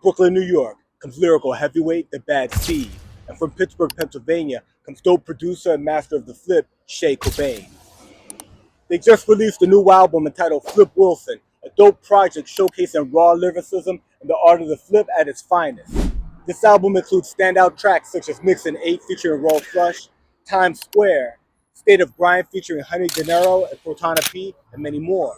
Brooklyn, New York, comes lyrical heavyweight The Bad Seed. And from Pittsburgh, Pennsylvania, comes dope producer and master of the flip, Cobain. They just released a new album entitled Flip Wilson, a dope project showcasing raw lyricism and the art of the flip at its finest. This album includes standout tracks such as Mix and 8 featuring Raw Flush, Times Square, State of Grind featuring Honey De Niro and Cortana P, and many more.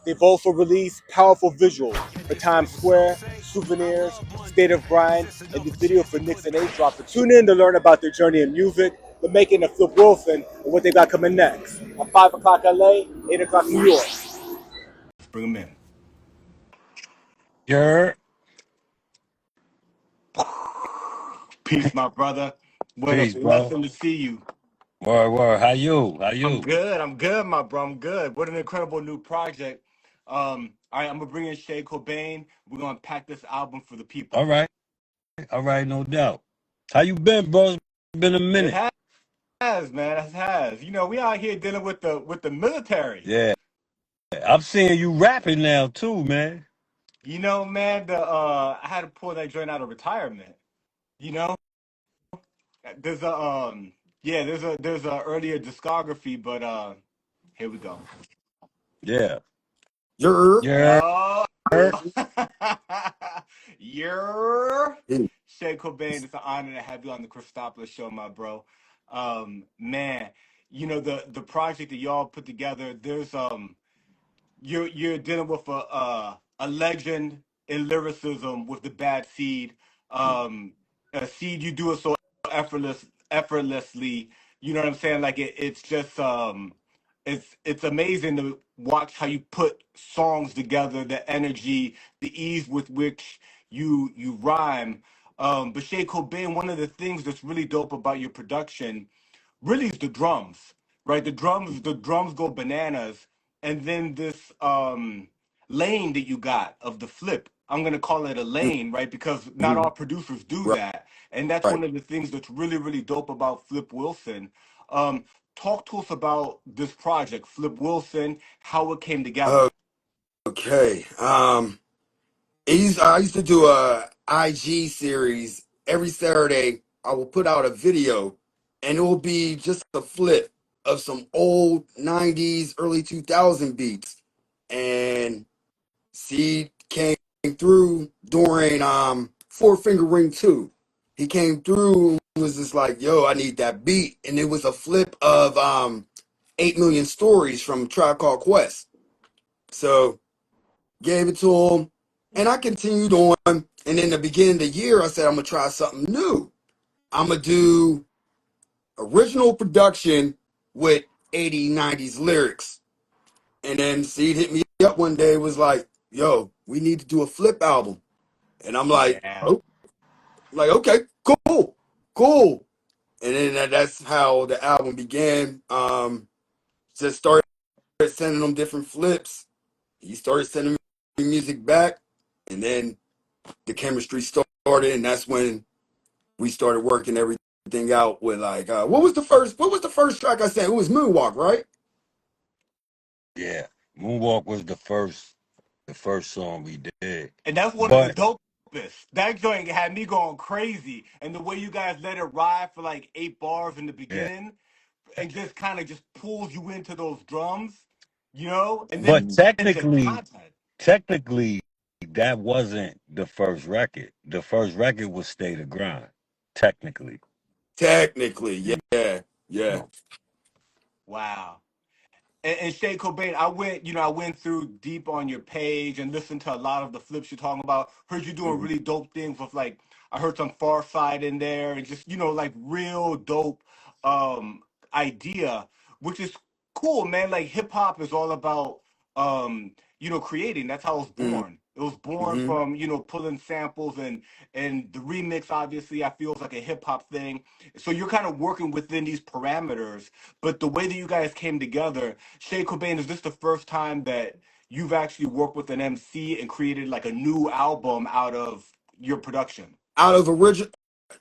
They've also released powerful visuals for Times Square, Souvenirs, State of Grind, and the video for Knicks and 8 drop. Tune in to learn about their journey in music, the making of Flip Wilson, and what they got coming next. At 5 o'clock LA, 8 o'clock New York. Bring them in. You're Peace, my brother. What a peace, bro. blessing to see you. Word. How you? How I'm you? good. I'm good, my bro. I'm good. What an incredible new project. All right, I'm gonna bring in Cobain. We're gonna pack this album for the people. All right, no doubt. How you been, bro? It's been a It minute. has, man. It has. You know, we out here dealing with the military. Yeah. I'm seeing you rapping now too, man. You know, man. The I had to pull that joint out of retirement. You know, there's a yeah, there's a earlier discography, but here we go. Yeah. You're You're Oh, you're Cobain. It's an honor to have you on the Cristopolis show, my bro. Man, you know the project that y'all put together. There's you're dealing with a legend in lyricism with the Bad Seed. A seed you do it so effortlessly. You know what I'm saying? Like it's just it's amazing to watch how you put songs together, the energy, the ease with which you rhyme. But Shay Cobain, one of the things that's really dope about your production really is the drums, right? The drums go bananas, and then this lane that you got of the flip. I'm gonna call it a lane, right? Because not all producers do right. that, and that's one of the things that's really dope about Flip Wilson. Um, Talk to us about this project, Flip Wilson, how it came together. Okay. I used to do a IG series every Saturday. I will put out a video, and it will be just a flip of some old '90s, early 2000 beats. And C came through during Four Finger Ring 2. He came through and was just like, "Yo, I need that beat," and it was a flip of 8 Million Stories from Tribe Called Quest. So gave it to him, and I continued on. And in the beginning of the year, I said, I'm gonna try something new. I'm gonna do original production with 80s, 90s lyrics. And then Seed hit me up one day, was like, "Yo, we need to do a flip album." And I'm like, Yeah. "Oh, like okay, cool." And then that's how the album began. Just started sending them different flips. He started sending me music back, and then the chemistry started, and that's when we started working everything out with like what was the first track I sent? It was Moonwalk, right? Yeah. Moonwalk was the first song we did. And that's one of the But dopest. That joint had me going crazy. And the way you guys let it ride for like 8 bars in the yeah. beginning and just kind of just pulls you into those drums, you know? And But then Mhm. into technically, content. technically, that wasn't the first record. The first record was State of Grind. Technically. Technically, You yeah. know. Wow. And Shay Cobain, I went through deep on your page and listened to a lot of the flips you're talking about. Heard you doing Mhm. really dope things with like I heard some Far Side in there and just like real dope um idea, which is cool, man. Like hip hop is all about creating. That's how it was Mhm. born. It was born Mhm. from pulling samples and the remix. Obviously, I feel is like a hip hop thing. So you're kind of working within these parameters. But the way that you guys came together, Shay Cobain, is this the first time that you've actually worked with an MC and created like a new album out of your production? Out of original,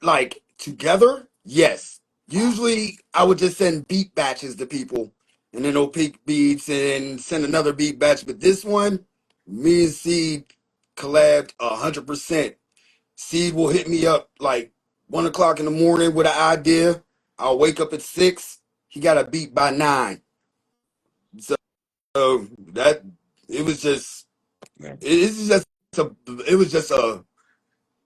like together, yes. Wow. Usually, I would just send beat batches to people, and then they'll pick beats and send another beat batch. But this one, me and C collabed 100%. Seed will hit me up like 1 o'clock in the morning with an idea. I'll wake up at 6. He got a beat by 9. So that it was just Yeah. it's just it was just a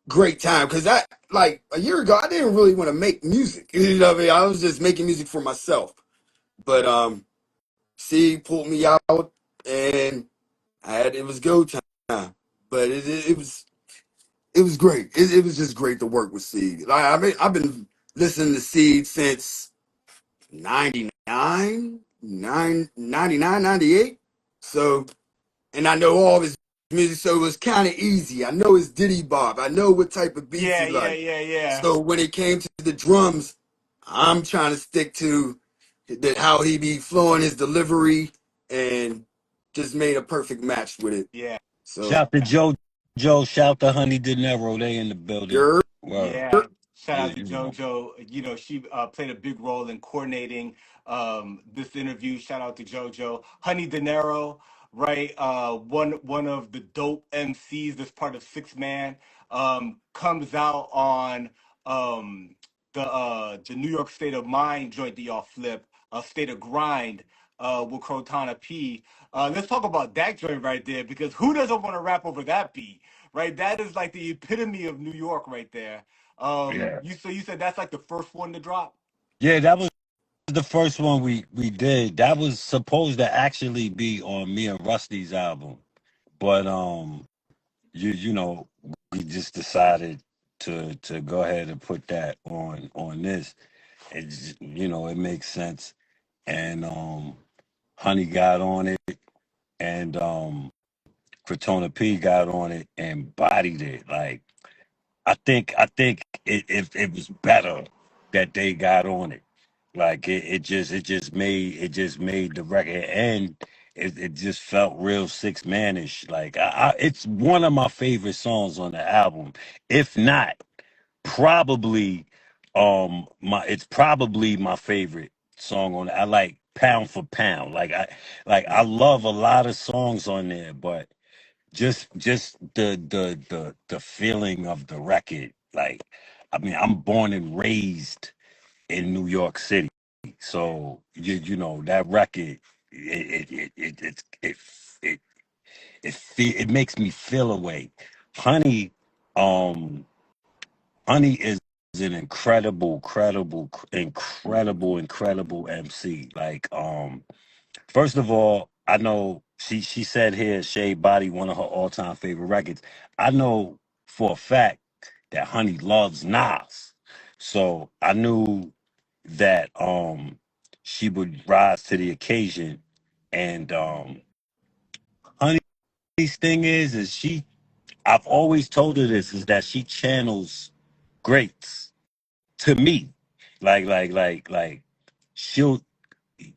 great time because I like a year ago I didn't really want to make music. You know what I mean? I was just making music for myself. But C pulled me out and it was go time. But it was great. It was just great to work with Seed. Like I've been listening to Seed since 99, 99, 98. So and I know all his music, so it was kind of easy. I know his Diddy Bob. I know what type of beats Yeah, he yeah, like. yeah, yeah. So when it came to the drums, I'm trying to stick to how he be flowing his delivery and just made a perfect match with it. Yeah. So Shout to JoJo, shout to Honey De Niro. They in the building. you're Word. Yeah, shout Yeah, out to you know. JoJo. You know, she played a big role in coordinating this interview. Shout out to JoJo. Honey De Niro, right? One of the dope MCs that's part of Six Man, comes out on the New York State of Mind joint that y'all flip, State of Grind, with Crotana P. Let's talk about that joint right there because who doesn't want to rap over that beat? Right? That is like the epitome of New York right there. Yeah. You said that's like the first one to drop? Yeah, that was the first one we did. That was supposed to actually be on me and Rusty's album. But you know, we just decided to go ahead and put that on this. You know, it makes sense. And Honey got on it and Cortona P got on it and bodied it. Like I think it was better that they got on it. Like it just made the record and it just felt real six manish. Like it's one of my favorite songs on the album. If not, probably my it's probably my favorite song on it. I like Pound for Pound. I love a lot of songs on there, but just the feeling of the record. Like, I mean, I'm born and raised in New York City, so you know that record. It it makes me feel away. Honey, um, Honey is an incredible MC. Like, first of all, I know she said here Shade Body, one of her all time favorite records. I know for a fact that Honey loves Nas. So I knew that she would rise to the occasion. And Honey's thing is I've always told her this is that she channels greats to me. Like she'll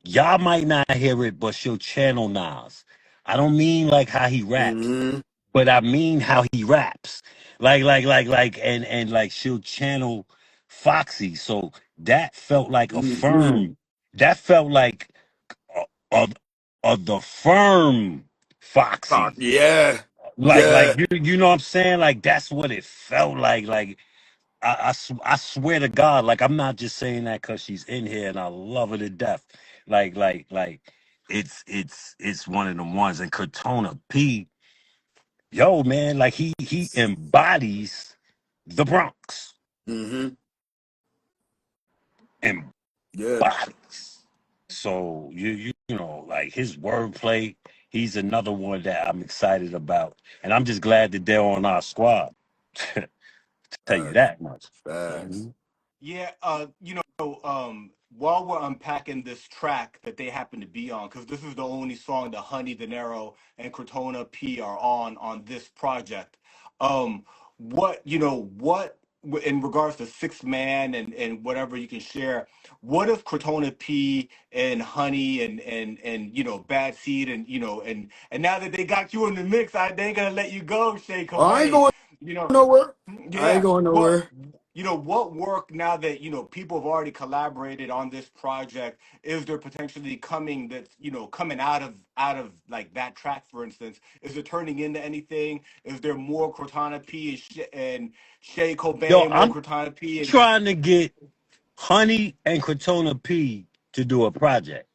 y'all might not hear it, but she'll channel Nas. I don't mean like how he raps, mm-hmm, but I mean how he raps. And like she'll channel Foxy. So that felt like a mm-hmm. firm. That felt like a, a, the firm Fuck, Foxy. yeah. Like Yeah. you know what I'm saying? Like that's what it felt like. Like I swear to God, like I'm not just saying that because she's in here and I love her to death. Like it's one of them ones. And Cortona P, yo man, like he embodies the Bronx, Mm-hmm. Yeah. embodies. So you know like his wordplay, he's another one that I'm excited about, and I'm just glad that they're on our squad. to tell you Facts. that much. Facts. Mhm. Yeah, while we're unpacking this track that they happen to be on, because this is the only song that Honey De Niro and Cortona P are on this project. Um, what in regards to Six Man and whatever you can share, what if Cortona P and Honey and Bad Seed and now that they got you in the mix, they ain't gonna let you go, Shay Oh, I ain't Cobain. going You know, nowhere. I ain't yeah. going What nowhere. what work now that people have already collaborated on this project is there potentially coming that's coming out of like that track, for instance? Is it turning into anything? Is there more Cortana P and Shay Yo, Cobain, more I'm Cortana P and trying to get Honey and Crotona P to do a project.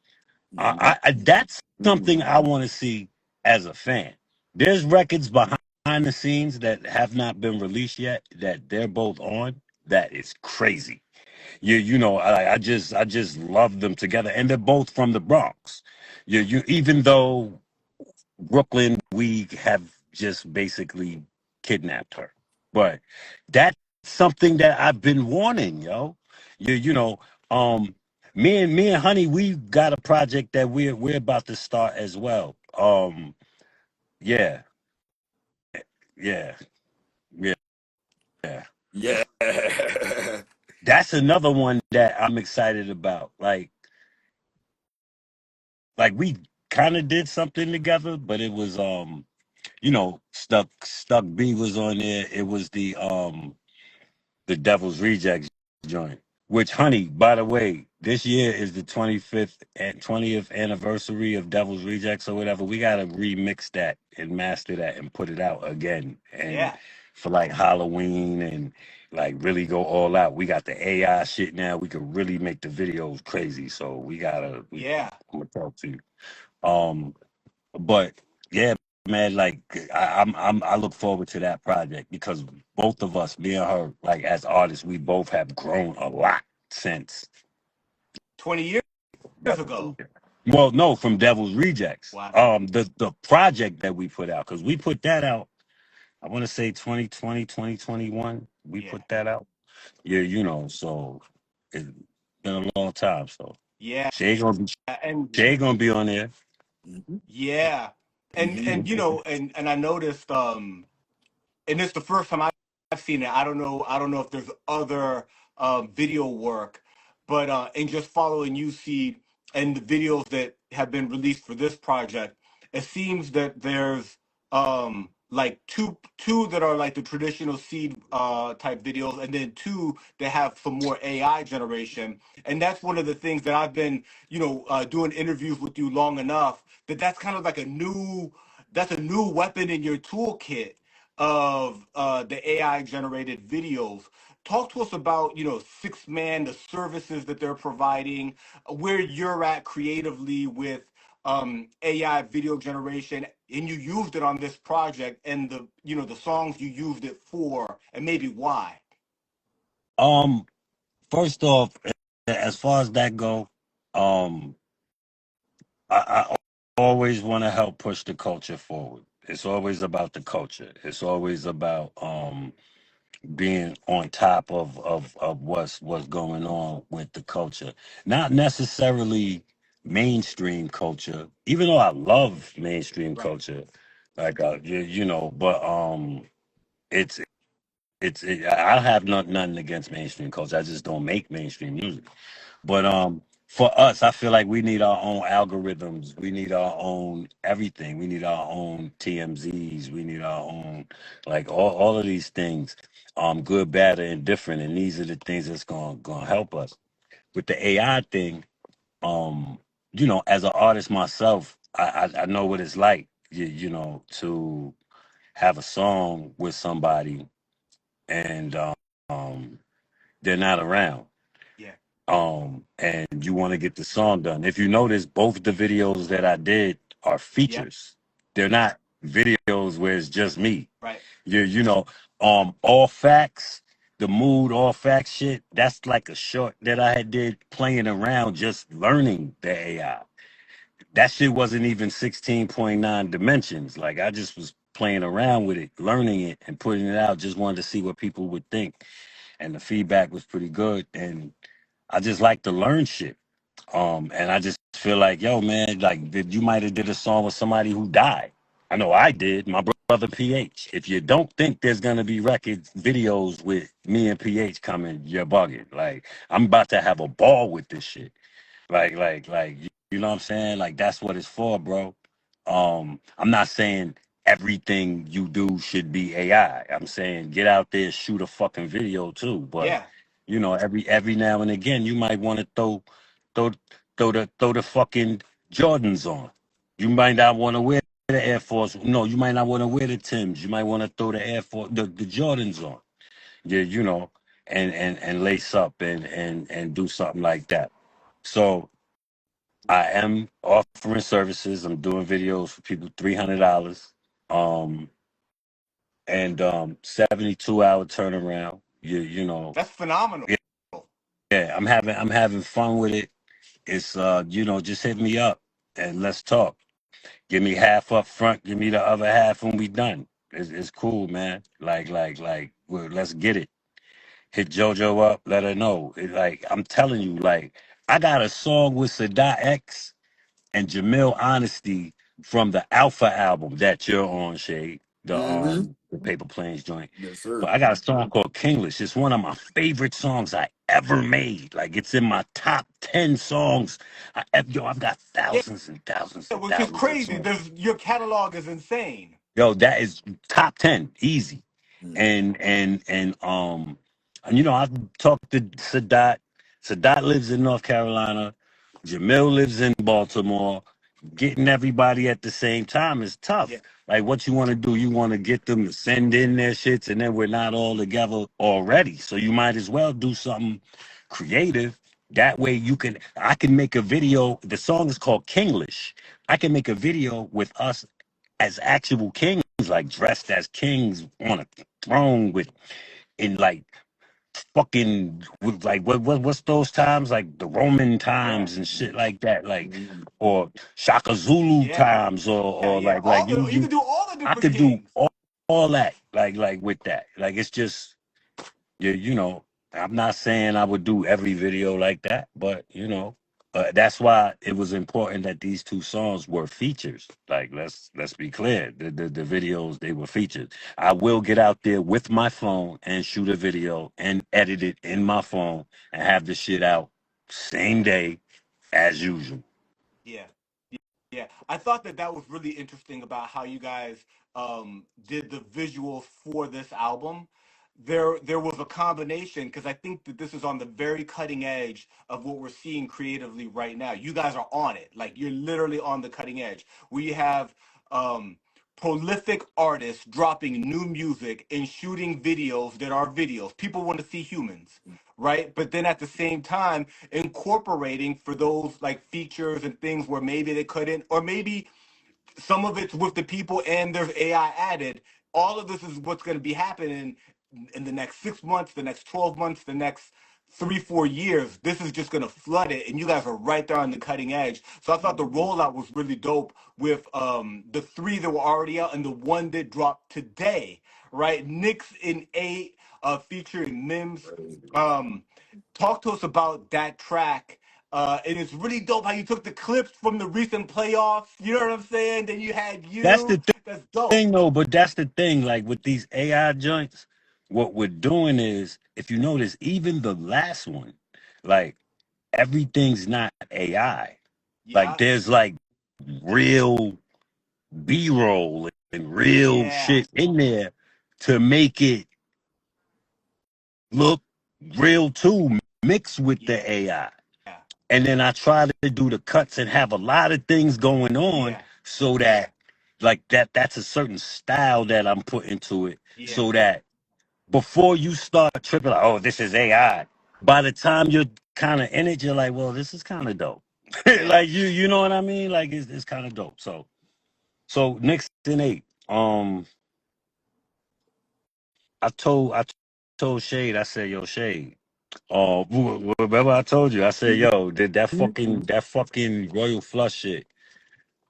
Mhm. That's something I Mhm. want to see as a fan. There's records behind the scenes that have not been released yet that they're both on. That is crazy. I just love them together, and they're both from the Bronx. Even though Brooklyn, we have just basically kidnapped her. But that's something that I've been wanting, yo. You you know, um, me and Honey, we got a project that we're about to start as well. Yeah, yeah, yeah, yeah. Yeah. That's another one that I'm excited about. Like we kind of did something together, but it was Stuck B was on there. It was the Devil's Rejects joint. Which, Honey, by the way, this year is the 25th and 20th anniversary of Devil's Rejects or whatever. We gotta remix that and master that and put it out again. And yeah, for like Halloween and like really go all out. We got the AI shit now. We could really make the videos crazy. So yeah. I'm gonna talk to you. Um, but yeah, man, like I look forward to that project because both of us, me and her, like as artists, we both have grown a lot since 20 years Devil's ago. Rejects. Well, no, from Devil's Rejects. Wow. The project that we put out, because we put that out, I want to say 2020, 2021. We Yeah, put that out. Yeah, so it's been a long time. So yeah, Shay gonna be and Shay gonna be on there. Mhm. yeah, Mhm. and I noticed and it's the first time I've seen it. I don't know if there's other video work, but and just following you see and the videos that have been released for this project, it seems that there's like two that are like the traditional seed type videos, and then two that have some more AI generation. And that's one of the things that I've been doing interviews with you long enough that's kind of like a new weapon in your toolkit of the AI generated videos. Talk to us about, Six Man, the services that they're providing, where you're at creatively with AI video generation, and you used it on this project, and the songs you used it for, and maybe why. Um, First off, as far as that go, um, I always want to help push the culture forward. It's always about the culture. It's always about being on top of what's going on with the culture. Not necessarily mainstream culture, even though I love mainstream Right. culture. Like but it's I have nothing against mainstream culture. I just don't make mainstream music. But for us, I feel like we need our own algorithms. We need our own everything. We need our own TMZs. We need our own like all of these things, good, bad, and indifferent. And these are the things that's gonna help us. With the AI thing, as an artist myself, I know what it's like, to have a song with somebody and they're not around, Yeah. and you want to get the song done. If you notice, both the videos that I did are Yep. features. They're not videos where it's just me. Right. All facts, the mood, all facts shit. That's like a short that I had did playing around, just learning the AI. That shit wasn't even 16.9 dimensions. Like I just was playing around with it, learning it, and putting it out. Just wanted to see what people would think, and the feedback was pretty good. And I just like to learn shit. And I just feel like, yo, man, like you might have did a song with somebody who died. I know I did, my brother PH. If you don't think there's gonna be records, videos with me and PH coming, you're bugging. Like I'm about to have a ball with this shit. Like, you know what I'm saying? Like that's what it's for, bro. I'm not saying everything you do should be AI. I'm saying get out there, shoot a fucking video too. But Yeah. you know, every now and again, you might want to throw throw the fucking Jordans on. You might not want to wear the Air Force. No, you might not want to wear the Tims. You might want to throw the Air Force, the Jordans on. Yeah, you know, and lace up and do something like that. So I am offering services. I'm doing videos for people, $300. Um, and 72-hour turnaround. You know, That's phenomenal. yeah, yeah, I'm having fun with it. It's you know, just hit me up and let's talk. Give me half up front, give me the other half when we done. It's cool, man. Like, well, let's get it. Hit JoJo up, let her know. Like I'm telling you, like I got a song with Sadat X and Jamil Honesty from the Alpha album that you're on, Shade, Mm-hmm. the Paper Planes joint. Yes, But sir. I got a song called Kinglish. It's one of my favorite songs I ever made. Like it's in my top 10 songs. I've got Yeah, thousands and thousands and which is thousands of crazy. songs. Your catalog is insane. Yo, that is top 10, easy. Mm. And you know, I've talked to Sadat. Sadat lives in North Carolina. Jamil lives in Baltimore. Getting everybody at the same time is Yeah, tough. Like what you want to do, you want to get them to send in their shits, and then we're not all together already. So you might as well do something creative. That way I can make a video. The song is called Kinglish. I can make a video with us as actual kings, like dressed as kings on a throne with in like fucking with like what's those times like the Roman yeah, times and shit like that, like Mm-hmm. or Shaka Zulu yeah, times yeah, or yeah. like All the you can do all the I different could do kings. all that like with that. Like it's just you know, I'm not saying I would do every video like that, but you know, that's why it was important that these two songs were features. Like let's be clear, the videos they were featured. I will get out there with my phone and shoot a video and edit it in my phone and have the shit out same day as usual. Yeah. Yeah, I thought that that was really interesting about how you guys did the visuals for this album. There was a combination because I think that this is on the very cutting edge of what we're seeing creatively right now. You guys are on it, like you're literally on the cutting edge. We have um, prolific artists dropping new music and shooting videos that are videos. People want to see humans, right? But then at the same time, incorporating for those like features and things where maybe they couldn't, or maybe some of it's with the people and there's AI added. All of this is what's going to be happening in the next 6 months, the next 12 months, the next 3, 4 years. This is just going to flood it, and you guys are right there on the cutting edge. So I thought the rollout was really dope with the three that were already out and the one that dropped today, right? Knicks in 8, featuring Mims. Um, talk to us about that track, and it's really dope how you took the clips from the recent playoffs. You know what I'm saying? Then you had That's you. the That's dope. thing though, but that's the thing. Like with these AI joints, what we're doing is, if you notice, even the last one, like everything's not AI. Like Yeah, there's like real B-roll and real yeah, shit in there to make it look real too, mixed with the yeah, AI. And then I try to do the cuts and have a lot of things going on yeah, so that like that's a certain style that I'm putting to it yeah, so that before you start tripping like, oh, this is AI, by the time you're kind of in it, you're like, well, this is kind of dope. yeah. Like you know what I mean? Like it's kind of dope. So Knicks in 8. I told Shade, I said, yo, Shade. Remember I told you, I said, yo, did that fucking Royal Flush shit.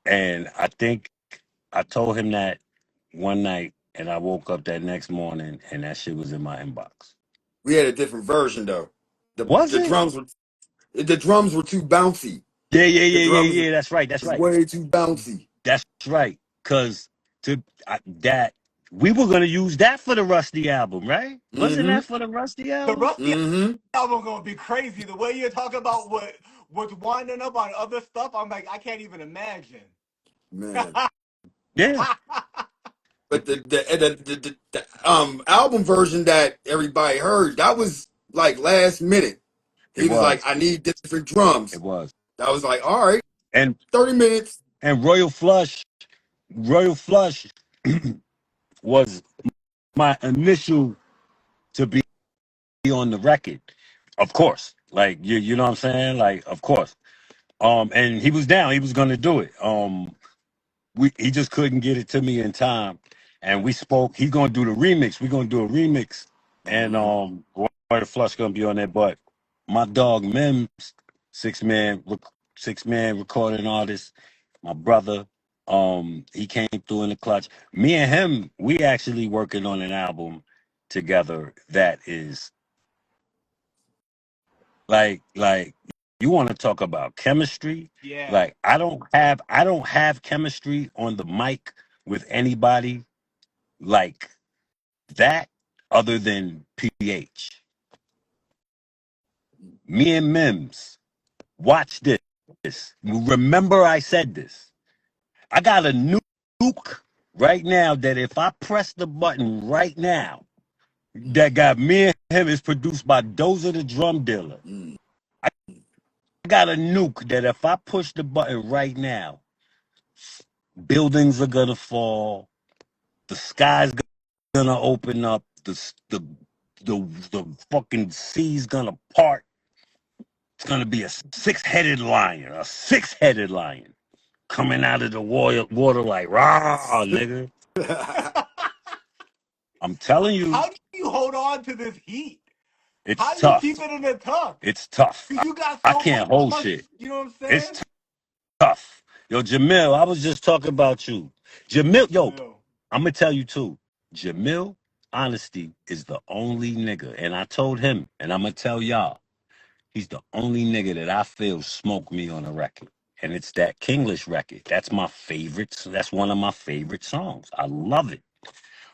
And I think I told him that one night and I woke up that next morning and that shit was in my inbox. We had a different version though. The Was the it? drums were too bouncy. Yeah, yeah, The yeah, yeah, drums yeah. That's right. That's was right. way too bouncy. That's right. Cause that we were gonna use that for the Rusty album, right? Wasn't Mm-hmm. that for the Rusty The album? Rusty Mm-hmm. album gonna be crazy. The way you're talking about what's winding up on other stuff, I'm like, I can't even imagine. Man. Yeah. But the album version that everybody heard, that was like last minute. It He was like, was. I need different It drums. was. I was like, all right, And 30 minutes. Royal Flush was my initial to be on the record. Of course. Like you know what I'm saying? Like, of course. And he was down, he was gonna do it. He just couldn't get it to me in time. And we spoke, he's gonna do the remix. We're gonna do a remix. And Mm-hmm. Roy the Flush gonna be on there. But my dog Mims, six man, six man recording artist, my brother, he came through in the clutch. Me and him, we actually working on an album together that is like you want to talk about chemistry. Yeah. Like I don't have chemistry on the mic with anybody like that other than PH. Me and Mims, watch this. Remember I said this. I got a nuke right now that if I press the button right now, that got me and him is produced by Dozer the drum dealer. Mm-hmm. I got a nuke that if I push the button right now, buildings are gonna fall, the sky's gonna open up, the fucking sea's gonna part. It's gonna be a six-headed lion coming out of the water like rah, nigga. I'm telling you, How do you hold on to this heat? it's How do you tough. keep it in the tuck? It's tough. Because you got I so can't much hold punch. shit. You know what I'm It's saying? tough. Yo, Jamil, I was just talking about you. Jamil, yo, Yo. I'm gonna tell you too. Jamil, honesty is the only nigga, and I told him, and I'm gonna tell y'all, he's the only nigga that I feel smoked me on a record, and it's that Kinglish record. That's my favorite. That's one of my favorite songs. I love it.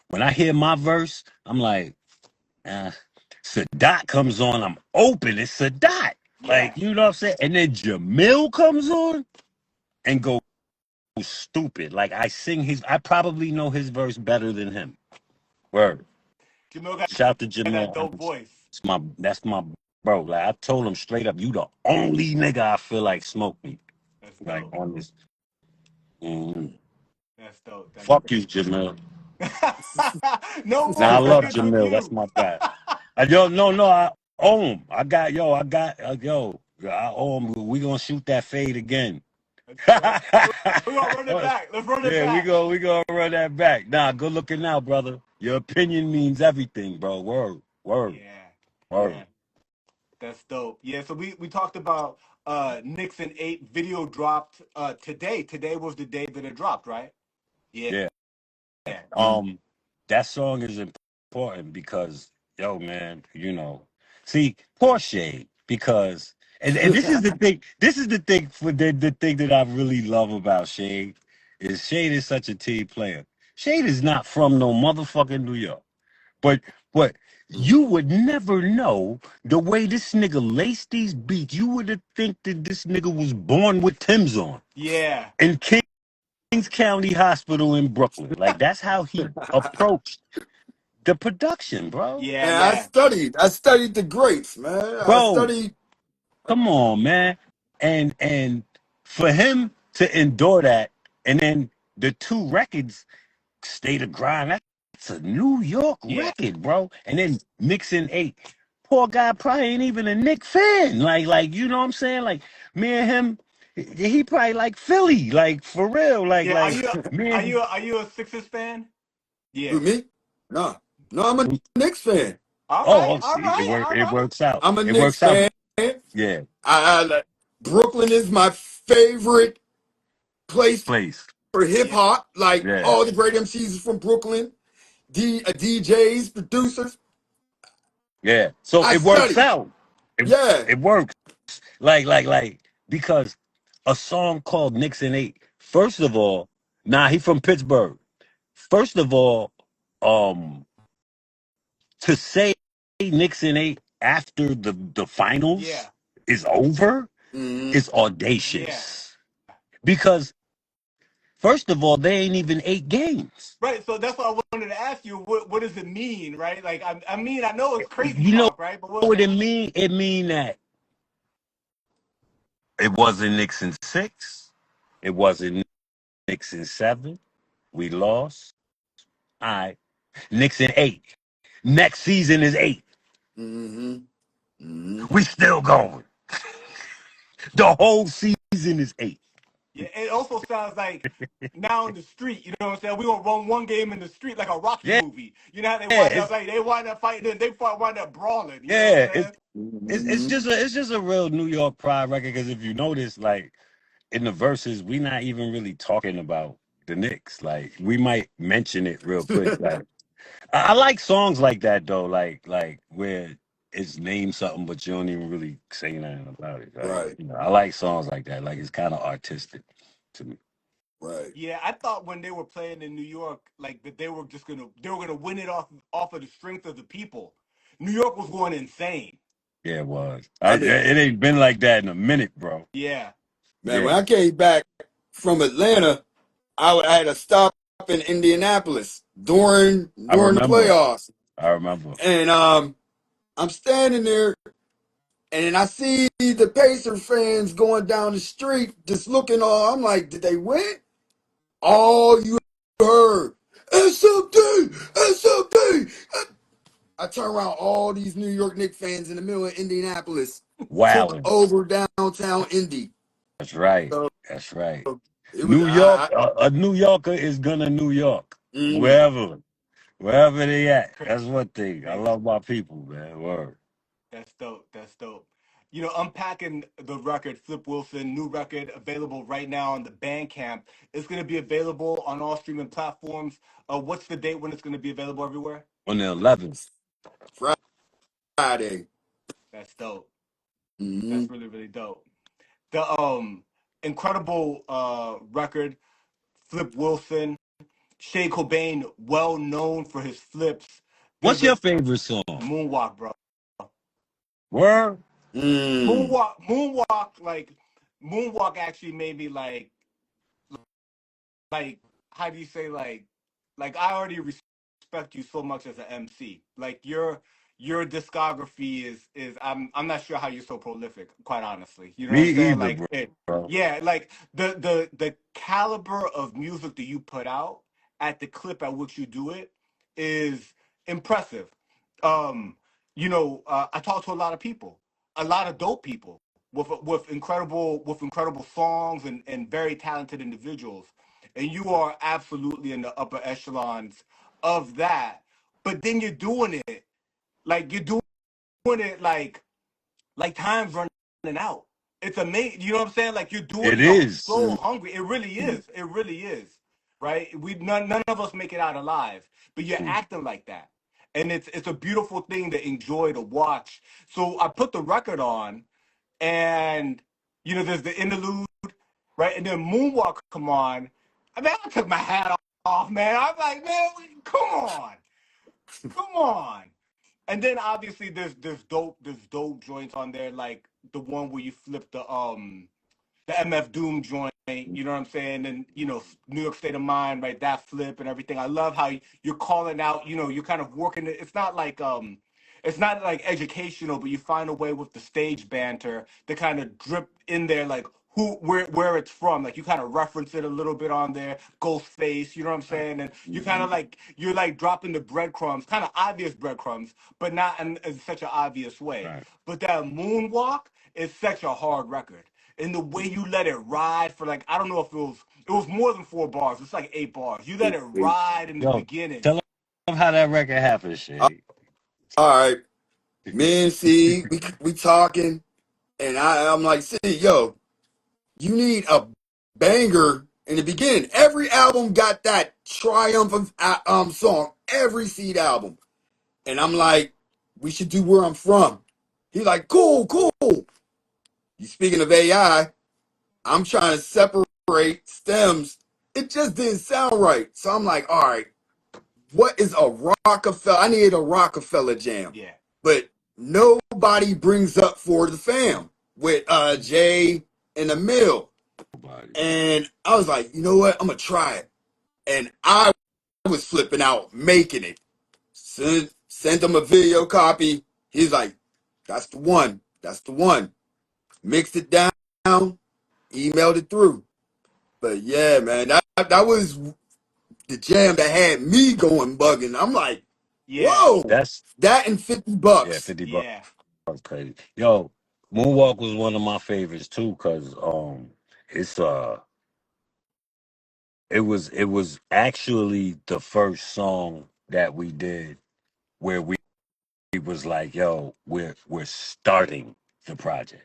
When I hear my verse, I'm like, Sadat comes on, I'm open. It's Sadat, Yeah. like you know what I'm saying. And then Jamil comes on and goes stupid. Like I probably know his verse better than him. Word. Jamil got Shout out to that Jamil. dope voice. That's my bro. Like I told him straight up, you the only nigga I feel like smoked me. That's Like dope. on this. Mhm. That's dope. That's Fuck you, Jamil. no Now more I love records with Jamil. That's you. my guy. Yo, no, I owe him. I owe him. We gonna shoot that fade again. That's dope. We're gonna run it Yeah, back. Let's run it back. we gonna run that back. Nah, good looking out, brother. Your opinion means everything, bro. Word, Yeah. word. Yeah. That's dope. Yeah, so we talked about Knicks and 8 video dropped today. Today was the day that it dropped, right? Yeah. Yeah. Yeah. Mm-hmm. That song is important because, yo, man, see, poor Shade, because, and this is the thing, for the thing that I really love about Shade, is Shade is such a team player. Shade is not from no motherfucking New York, but, you would never know the way this nigga laced these beats. You would have think that this nigga was born with Tim's on Yeah. in Kings County Hospital in Brooklyn. Like, that's how he approached the production, bro. Yeah, Man, yeah. I studied the greats, man. I Bro, studied. come on, man. And for him to endure that, and then the two records, State of Grind, that's a New York Yeah. record, bro. And then Mixing 8. Poor guy probably ain't even a Knicks fan. Like, you know what I'm saying? Like, me and him, he probably like Philly, like for real. Like, Yeah. me Are and you are you a Sixers fan? Who, Yeah. me? No, no, I'm a Knicks fan. All right, oh, all see, right, all it right. works out. I'm a It Knicks works out. fan. Yeah, Brooklyn is my favorite place place. for hip Yeah. hop. Like Yeah. all the great MCs are from Brooklyn. DJs, producers. Yeah. So I it works study. out. It Yeah. it works. Like because a song called Nixon 8. First of all, he from Pittsburgh. First of all, um to say Nixon 8 after the finals Yeah. is over Hmm. is Yeah. audacious. Because First of all, they ain't even 8 games. Right. So that's what I wanted to ask you. What does it mean, right? Like I mean, I know it's crazy You know talk, right? But what? what it mean? It mean that it wasn't Knicks in 6. It wasn't Knicks in 7. We lost. All right. Knicks in 8. Next season is 8. Mm-hmm. Mm-hmm. We still going. The whole season is 8. Yeah. It also sounds like now in the street. You know what I'm saying? We gonna run one game in the street like a Rocky Yeah, movie. You know how they wind up it's like they wind up fighting, and they wind up brawling. You know what I'm yeah, saying? it's Mm-hmm. just a real New York pride record. Because if you notice, like in the verses, we not even really talking about the Knicks. Like we might mention it real quick. Like I like songs like that though. Like where it's named something, but you don't even really say nothing about it. Like Right. I like songs like that. Like it's kind of artistic to me. Right. Yeah, I thought when they were playing in New York, like that they were gonna win it off of the strength of the people. New York was going insane. Yeah, it was. I mean, It ain't been like that in a minute, bro. Yeah, man, Yeah, when I came back from Atlanta, I had a stop in Indianapolis I during the remember. playoffs, I remember. and I'm standing there, and then I see the Pacer fans going down the street, just looking all. I'm like, did they win? All you heard, SMD, SMD. I turn around, all these New York Knicks fans in the middle of Indianapolis took Wowing. over downtown Indy. That's right. So That's right. it was New York, a New Yorker is gonna New York, mm, wherever they at. crazy, That's one thing. I crazy. love my people, man. Word. That's dope. That's dope. You know, unpacking the record, Flip Wilson, new record available right now on the Bandcamp. It's gonna be available on all streaming platforms. What's the date when it's gonna be available everywhere? On the 11th. Friday. That's dope. Mm-hmm. That's really really dope. The incredible record, Flip Wilson, Shay Cobain, well known for his flips. What's There's your a favorite song? moonwalk, bro. Word? Mm. Moonwalk actually made me like how do you say like I already respect you so much as an MC. Like your discography is I'm not sure how you're so prolific, quite honestly. You know what Me I'm saying? either, Like bro. yeah, like the caliber of music that you put out at the clip at which you do it is impressive. Um, I talk to a lot of people, a lot of dope people with incredible songs and very talented individuals, and you are absolutely in the upper echelons of that. But then you're doing it like you're doing it like time's running out. It's amazing. You know what I'm saying? Like you're doing It it is. so hungry. It really is. It really is. Right? We none of us make it out alive, but you're Mm. acting like that, and it's a beautiful thing to enjoy to watch. So I put the record on, and there's the interlude, right, and then Moonwalk come on. I mean, I took my hat off, man. I'm like, man, come on. And then obviously there's dope joints on there, like the one where you flip the MF Doom joint, you know what I'm saying? And, New York State of Mind, right? That flip and everything. I love how you're calling out, you're kind of working it. It's not like educational, but you find a way with the stage banter to kind of drip in there, like where it's from. Like you kind of reference it a little bit on there, Ghostface, you know what I'm Right. saying? And you kind Mm-hmm. of you're like dropping the breadcrumbs, kind of obvious breadcrumbs, but not in such an obvious way. Right. But that moonwalk is such a hard record, and the way you let it ride for I don't know if it was more than 4 bars. It's like 8 bars. You let it ride in the Yo, beginning. tell them how that record happened, Shay. All right, me and C, we talking, and I'm like, C, yo, you need a banger in the beginning. Every album got that triumphant song. Every Seed album, and I'm like, we should do Where I'm From. He's like, cool, cool. You speaking of AI? I'm trying to separate stems. It just didn't sound right. So I'm like, all right, what is a Rockefeller? I need a Rockefeller jam. Yeah. But nobody brings up For the Fam with Jay and the Mill. Nobody. And I was like, you know what? I'm gonna try it. And I was flipping out making it. Sent him a video copy. He's like, that's the one. That's the one. Mixed it down, emailed it through. But yeah, man, that was the jam that had me going bugging. I'm like, Yeah, whoa, That's that and 50 yeah, bucks. 50 bucks. yeah, That's crazy. Yo, Moonwalk was one of my favorites too, cause it's it was actually the first song that we did where we was like, yo, we're starting the project.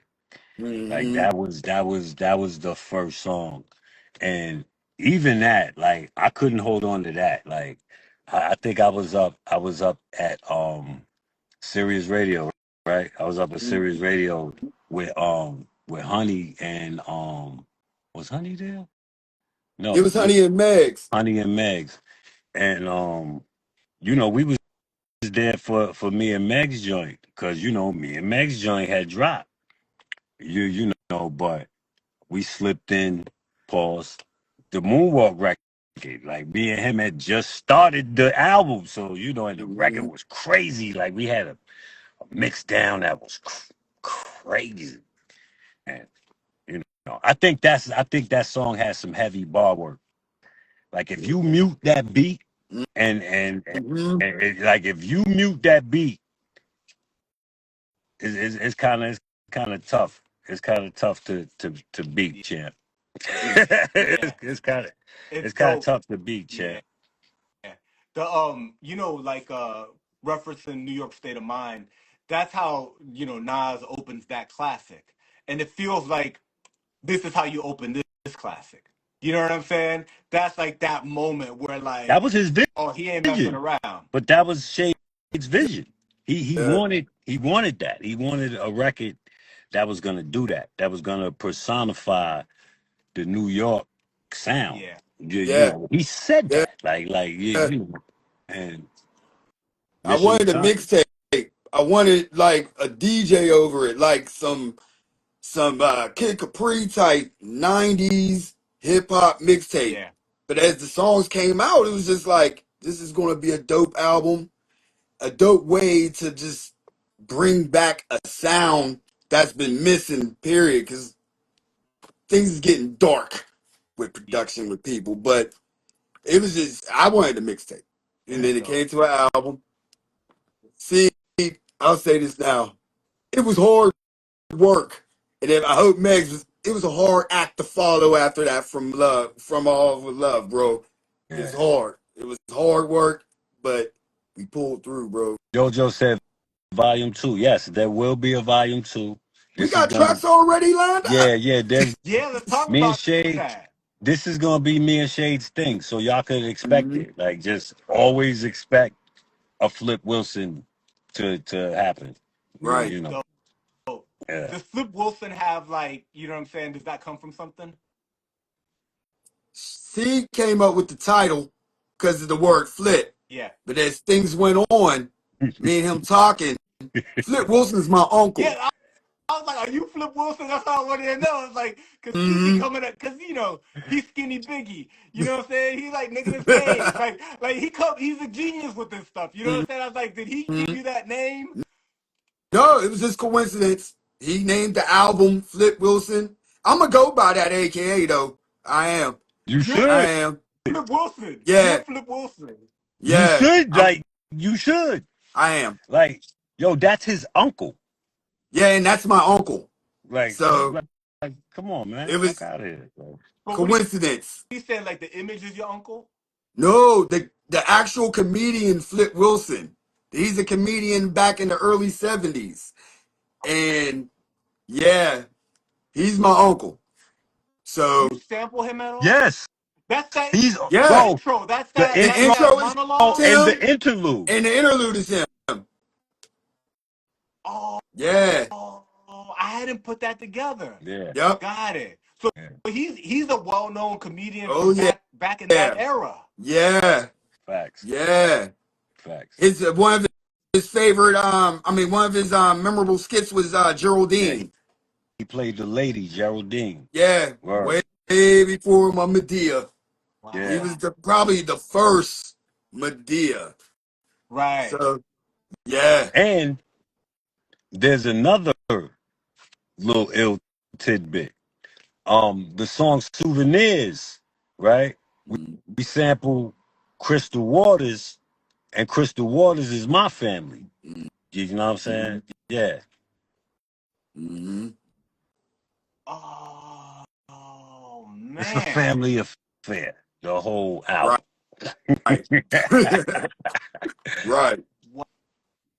Like Hmm that was the first song. And even that, like I couldn't hold on to that. Like I think I was up at Sirius Radio, right? I was up at Sirius Radio with Honey and was Honey there? It No, was Honey and Meg's. Honey and Megs. And we was there for me and Meg's joint, because me and Meg's joint had dropped. But we slipped in, pause, the Moonwalk record. Like me and him had just started the album, so and the record Hmm was crazy. Like we had a mix down that was crazy. And I think that song has some heavy bar work. Like if you mute that beat hmm like if you mute that beat, it's kind of tough. It's kind of tough to beat, champ. yeah. It's kind of It's it's kind of dope. tough to beat, Yeah. champ. The like referencing New York State of Mind, that's how, Nas opens that classic. And it feels like this is how you open this classic. You know what I'm saying? That's like that moment where That like, was his oh, he ain't messing vision, around. but that was Shade's vision. He Yeah, wanted that. He wanted a record that was gonna do that. That was gonna personify the New York sound. Yeah. yeah, He said yeah. that. Like and I Mission wanted a Time. mixtape. I wanted like a DJ over it, like some Kid Capri type '90s hip hop mixtape. Yeah. But as the songs came out, it was just like this is going to be a dope album, a dope way to just bring back a sound that's been missing. Period. Because things is getting dark with Yeah. production with people, but it was just I wanted a mixtape, and That's then it dope. came to an album. See, I'll say this now: it was hard work, and then I hope Megs was. It was a hard act to follow after that from love, from all with love, bro. It was Yeah. hard. It was hard work, but we pulled through, bro. JoJo said volume two. Yes, there will be a volume two. We This is got gonna tracks already lined Yeah, up. yeah. There's Yeah, let's talk me and about Shade. that. This is gonna be me and Shade's thing, so y'all could expect Hmm it. Like just always expect a Flip Wilson to happen. You, Right. you know. Dope. Yeah. Does Flip Wilson have like, you know what I'm saying? Does that come from something? C came up with the title because of the word flip. Yeah. But as things went on, me and him talking, Flip Wilson's my uncle. Yeah, I was like, "Are you Flip Wilson?" That's all I wanted to know. It's like, cause C be Hmm coming up, cause he's Skinny Biggie. You know what I'm saying? He's like nigga his name. Like he's a genius with this stuff. You know what I'm saying? I was like, did he give you that name? No, it was just coincidence. He named the album Flip Wilson. I'm gonna go by that AKA though. I am. You You're I should. am. Flip Wilson. You're Yeah, Flip Wilson. You yeah. should. Like you should. I am. Like yo, that's his uncle. Yeah, and that's my uncle. Like So come on, man. it Fuck was out of here, bro. But what coincidence. he said, like the image is your uncle. No, the actual comedian Flip Wilson. He's a comedian back in the early '70s, and yeah, he's my uncle. You So sample him at all? Yes, That's that he's the yeah, bro. intro. That's The that. the That's intro that intro is monologue. and him, the interlude. and the interlude is him. Oh, Yeah, I hadn't put that together. Yeah. yep. Got it. So Yeah. he's a well-known comedian Oh from yeah, back in that yeah, era. yeah, Facts. yeah. Facts. His one of his favorite. I mean, one of his memorable skits was Yeah. Geraldine. He played the lady Geraldine. Yeah, Word. way before my Medea. He Yeah. was Wow. probably the first Medea. Right. So yeah. And there's another little ill tidbit. The song Souvenirs, right? Mm, We sample Crystal Waters, and Crystal Waters is my family. mm, You know what I'm saying? Yeah. mm, Oh It's a man. family affair, the whole right. album. Right.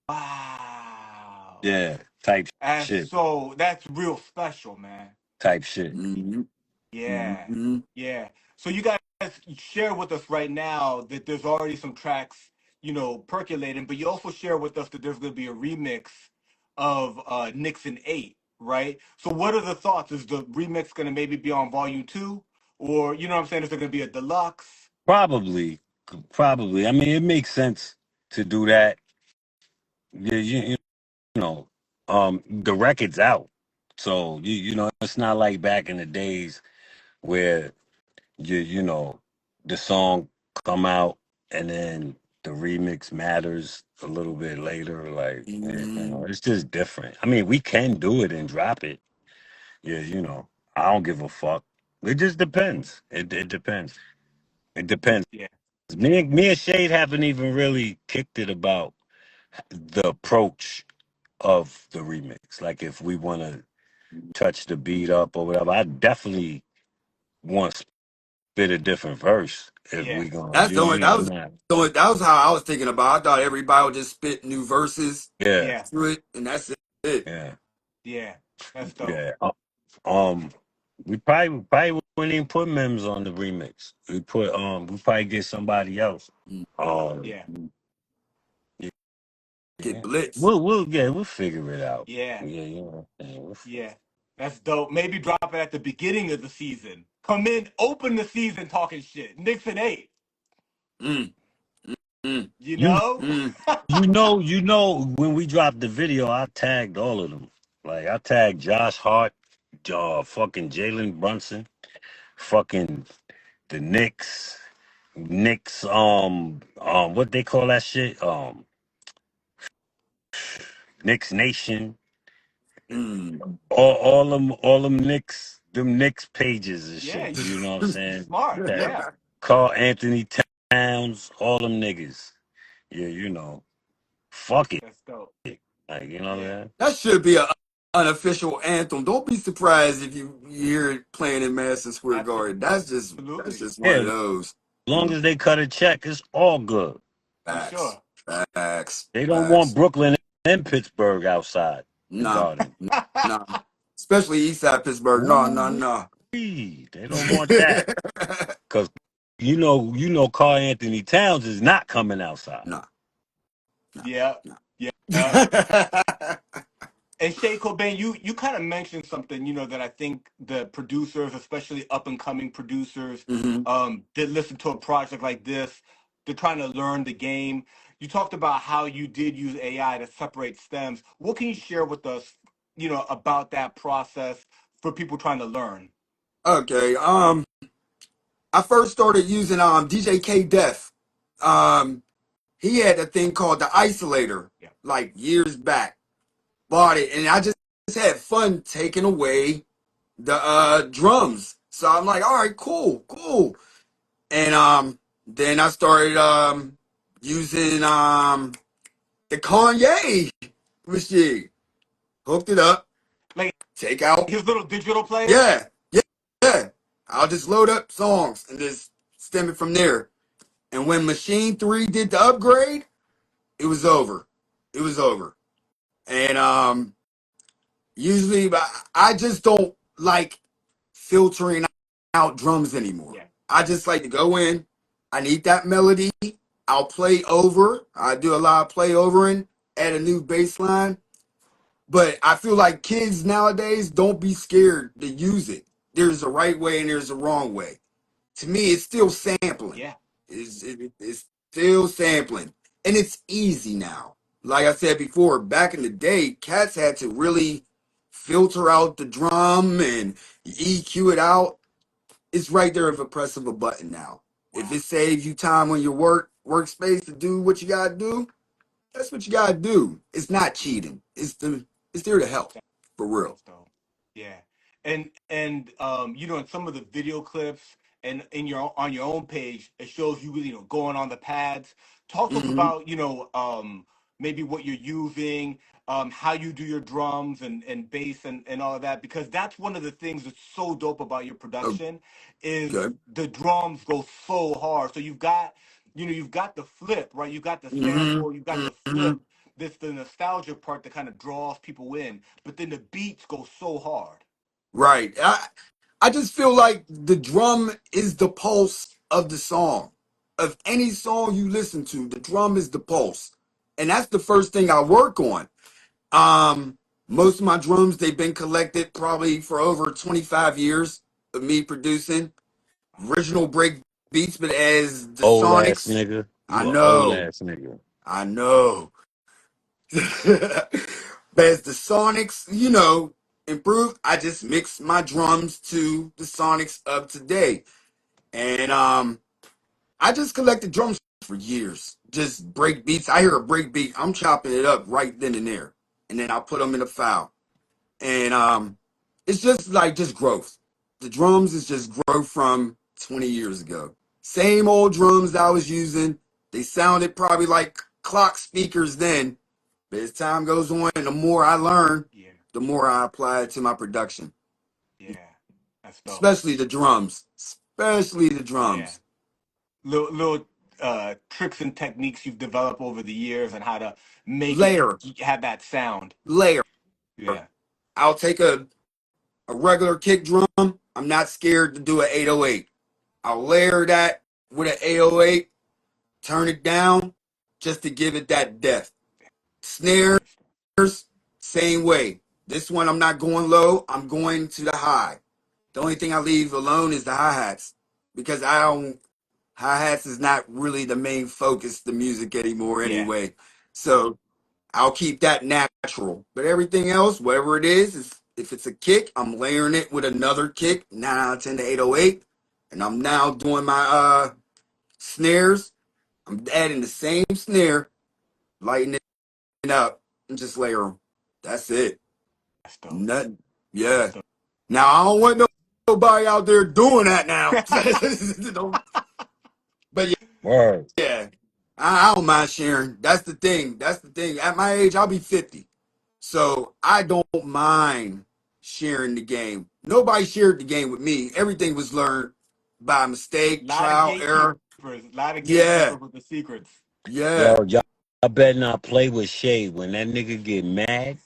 Wow. Yeah, type And shit. so that's real special, man. Type shit. Mm, Yeah. mm, Yeah. So you guys share with us right now that there's already some tracks, percolating, but you also share with us that there's going to be a remix of Knicks and 8, right? So what are the thoughts? Is the remix going to maybe be on volume 2? Or, you know what I'm saying? Is there going to be a deluxe? Probably, probably. I mean, it makes sense to do that. Yeah, you know, the record's out, so it's not like back in the days where the song come out and then the remix matters a little bit later. Like, mm. it's just different. I mean, we can do it and drop it. Yeah, I don't give a fuck. It just depends. It depends. It depends. Yeah. Me and Shade haven't even really kicked it about the approach of the remix. Like, if we want to touch the beat up or whatever, I definitely want to spit a different verse if Yeah. we gonna, That's the only that was not. that was how I was thinking about. I thought everybody would just spit new verses Yeah, Yeah. to it, and that's it. yeah, Yeah. That's dope. yeah. Um, we probably wouldn't even put Mims on the remix. We probably get somebody else. Mm. Um, Yeah. Get yeah, blitz. we'll figure it out. Yeah. Yeah, we'll Yeah. That's dope. Maybe drop it at the beginning of the season. Come in, open the season talking shit. Knicks and 8. Mm, mm, You you know? mm, when we dropped the video, I tagged all of them. Like, I tagged Josh Hart, fucking Jalen Brunson, fucking the Knicks, what they call that shit? Knicks Nation, mm. all them Knicks pages and Yeah, shit. you You know what I'm saying? smart. That Yeah. Carl Anthony Towns, all them niggas. Yeah, fuck it. That's dope. Like, what Yeah. I'm saying? That should be a unofficial anthem. Don't be surprised if you hear it playing in Madison Square Garden. That's Absolutely. just one of Yeah, as those. long as they cut a check, it's all good. For Facts, sure. facts, They don't want facts. Brooklyn and Pittsburgh outside the Nah, garden. nah. Especially East Side Pittsburgh. No, no, Ooh, no. they don't want that. Because Carl Anthony Towns is not coming outside. No, no, Yeah. no. Yeah. And Shay Cobain, you kind of mentioned something, that I think the producers, especially up and coming producers, Hmm. that listen to a project like this, they're trying to learn the game. You talked about how you did use AI to separate stems. What can you share with us, about that process for people trying to learn? Okay. I first started using DJ K Def. Um, he had a thing called the isolator Yeah. like years back. Bought it, and I just had fun taking away the drums. So I'm like, all right, cool, cool. And then I started using the Kanye machine. Hooked it up, Like take out. his little digital player? Yeah, yeah, yeah. I'll just load up songs and just stem it from there. And when Machine 3 did the upgrade, it was over. It was over. And usually I just don't like filtering out drums anymore. Yeah. I just like to go in. I need that melody. I'll play over. I do a lot of play overing, add a new bass line. But I feel like kids nowadays don't be scared to use it. There's a right way and there's a wrong way. To me, it's still sampling. Yeah. It's still sampling. And it's easy now. Like I said before, back in the day, cats had to really filter out the drum and EQ it out. It's right there at the press of a button now. If Wow. it saves you time on your workspace to do what you gotta do, that's what you gotta do. It's not cheating. It's there to help. For real. That's dope. Yeah. And you know, in some of the video clips and in your on your own page, it shows you, you know, going on the pads. Talk to us Hmm. about, you know, maybe what you're using, how you do your drums and bass and all of that, because that's one of the things that's so dope about your production is Okay. the drums go so hard. So you've got, you know, you've got the flip, right? You've got the Hmm. sample, you've got the Hmm. flip. This the nostalgia part that kind of draws people in, but then the beats go so hard. Right. I just feel like the drum is the pulse of the song. Of any song you listen to, the drum is the pulse. And that's the first thing I work on. Most of my drums, they've been collected probably for over 25 years of me producing original break beats, but as the Old ass Sonics, nigga. I You a old know, ass nigga. I know. But as the Sonics, improved, I just mix my drums to the Sonics of today. And I just collected drums for years. Just break beats. I hear a break beat, I'm chopping it up right then and there. And then I put them in a file. And it's just growth. The drums is just growth from 20 years ago. Same old drums that I was using. They sounded probably like clock speakers then, but as time goes on and the more I learn, Yeah, the more I apply it to my production. yeah, that's dope. Especially the drums. Especially the Yeah, drums. little tricks and techniques you've developed over the years and how to make it Layer. have that sound. Layer. Yeah, I'll take a regular kick drum. I'm not scared to do an 808. I'll layer that with an 808, turn it down just to give it that depth. Snares, nice. same way. This one I'm not going low, I'm going to the high. The only thing I leave alone is the hi-hats because I don't hi-hats is not really the main focus of the music anymore Yeah, anyway. So I'll keep that natural. But everything else, whatever it is if it's a kick, I'm layering it with another kick, 9 out of 10 to 808. And I'm now doing my snares. I'm adding the same snare, lighting it up, and just layer them. That's it. that's dope. Nothing. That's Yeah. dope. Now I don't want nobody out there doing that now. But Word. yeah, I don't mind sharing. That's the thing. That's the thing. At my age, I'll be 50. So I don't mind sharing the game. Nobody shared the game with me. Everything was learned by mistake, Lot of trial, gatekeepers, error. lot of Yeah, gatekeepers with the secrets. yeah. Yo, y'all better not play with Shay. When that nigga get mad,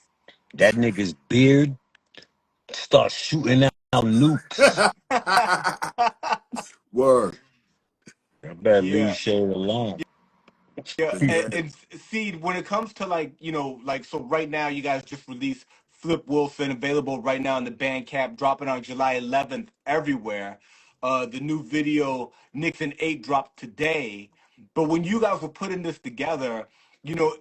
that nigga's beard starts shooting out nukes. Word. I better leave Yeah. Shay alone. Yeah, 'Cause and see, when it comes to like, you know, like so right now you guys just released Flip Wilson, available right now in the Bandcamp, dropping on July 11th everywhere. The new video Knicks and 8 dropped today. But when you guys were putting this together, you know,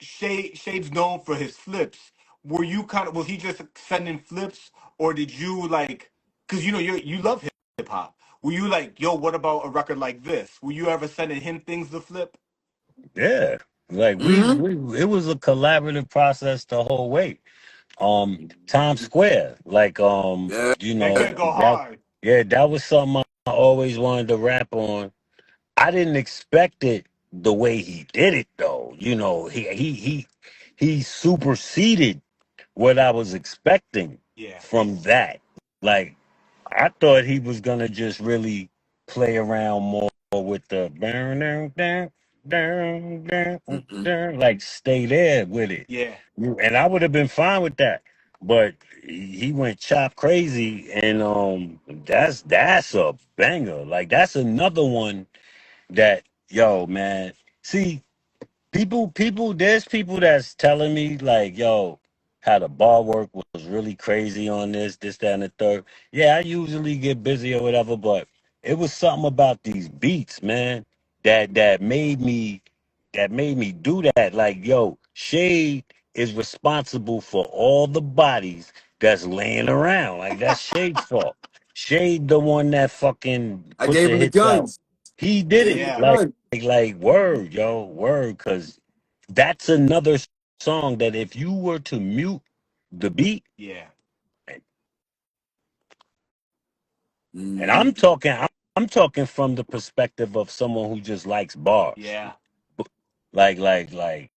Shade's known for his flips. Were you kind of was he just sending flips, or did you like, because you know you love hip hop. Were you like, yo, what about a record like this? Were you ever sending him things to flip? Yeah. Like mm-hmm. it was a collaborative process the whole way. Times Square, like Yeah. you That know kid go that hard. yeah, that was something I always wanted to rap on. I didn't expect it the way he did it though. You know, he superseded what I was expecting Yeah, from that. Like I thought he was gonna just really play around more with the down, down, down, down, down, Mm-mm. down, like stay there with it. yeah, And I would have been fine with that. But he went chop crazy and that's a banger. Like that's another one that yo man. See, there's people that's telling me like, yo, how the bar work was really crazy on this, that, and the third. Yeah, I usually get busy or whatever, but it was something about these beats, man, that made me do that. Like, yo, Shade is responsible for all the bodies that's laying around. Like that's Shade's fault. Shade the one that fucking I put gave the him the hits out. guns. He did Gave him it. the Yeah. guns. Like word, yo, word, cause that's another song that if you were to mute the beat, Yeah. and Hmm. I'm talking from the perspective of someone who just likes bars. Yeah. Like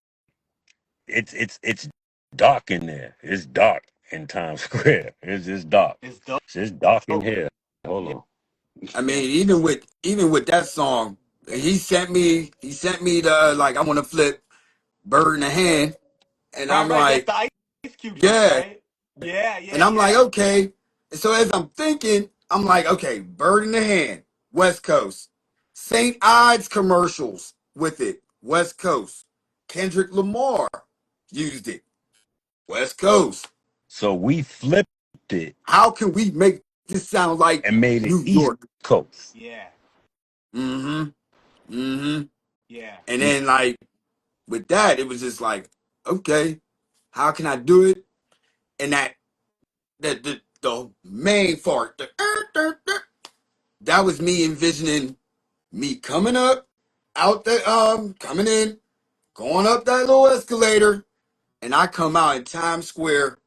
it's dark in there. It's dark in Times Square. It's just dark. It's dope. It's just dark in here. Hold Yeah. on. I Yeah. mean, even with that song, he sent me the like I want to flip bird in the hand, and Right, I'm right. That's like, the Ice Cube joint, yeah, right? Yeah, yeah, and I'm like, yeah. okay. And so as I'm thinking, I'm like, okay, bird in the hand, West Coast, St. Ides commercials with it, West Coast, Kendrick Lamar used it, West Coast. So we flipped it How can we make this sound like and made it New East York? Coast. Yeah. Mm-hmm. Mm-hmm. Yeah. And then like with that, it was just like, okay, how can I do it? And the main part, that was me envisioning me coming up, out the coming in, going up that little escalator, and I come out in Times Square.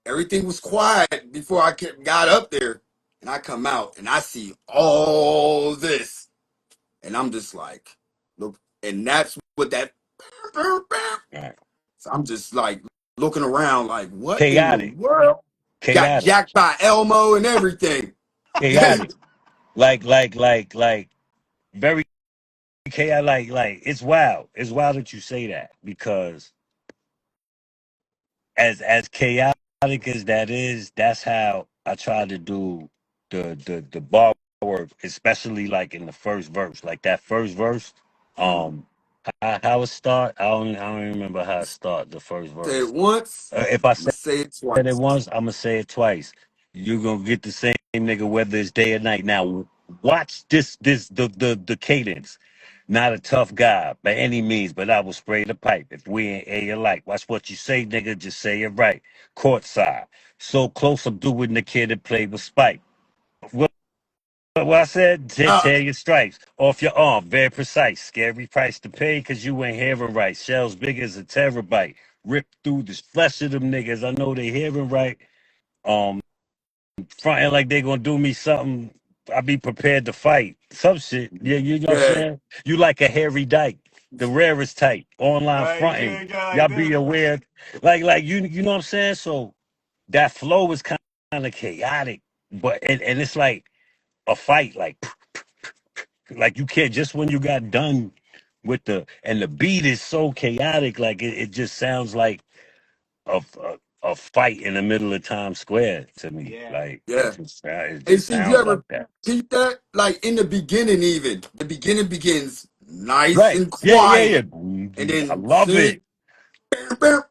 Everything was quiet before got up there, and I come out and I see all this, and I'm just like, look, and that's what that. Right. So I'm just like looking around, like, what in the Chaotic. world? Got Chaotic. jacked by Elmo and everything. Chaotic. Like very chaotic. Like it's wild. It's wild that you say that because as chaotic as that is, that's how I try to do the bar work, especially like in the first verse. Like that first verse, Mhm. um how it start, I don't even remember how it start the first Say it verse. once, If I I'm gonna say it said it twice. once, I'm gonna say it twice. You're gonna get the same nigga whether it's day or night. Now watch this the cadence. Not a tough guy by any means, but I will spray the pipe if we ain't A alike. Watch what you say, nigga. Just say it right. Courtside, so close. I'm doing the kid that played with Spike. What I said, Uh, tear your stripes off your arm, very precise. Scary price to pay because you ain't hearing right. Shells big as a terabyte. Rip through the flesh of them niggas. I know they hearing right. Um, Fronting like they gonna do me something. I be prepared to fight. Some shit. Yeah, you know what I'm yeah, saying? You like a hairy dyke, the rarest type. Online Right. You fronting. doing guy Y'all like be this? aware. Like you know what I'm saying? So that flow is kind of chaotic, but and it's like a fight, like you can't just when you got done with the beat is so chaotic, like it just sounds like a fight in the middle of Times Square to me. Yeah. Like yeah. it And just see, you sounds ever like that. peep that? Like in the beginning, even the beginning begins nice Right. and Yeah. quiet, and I then love see, it.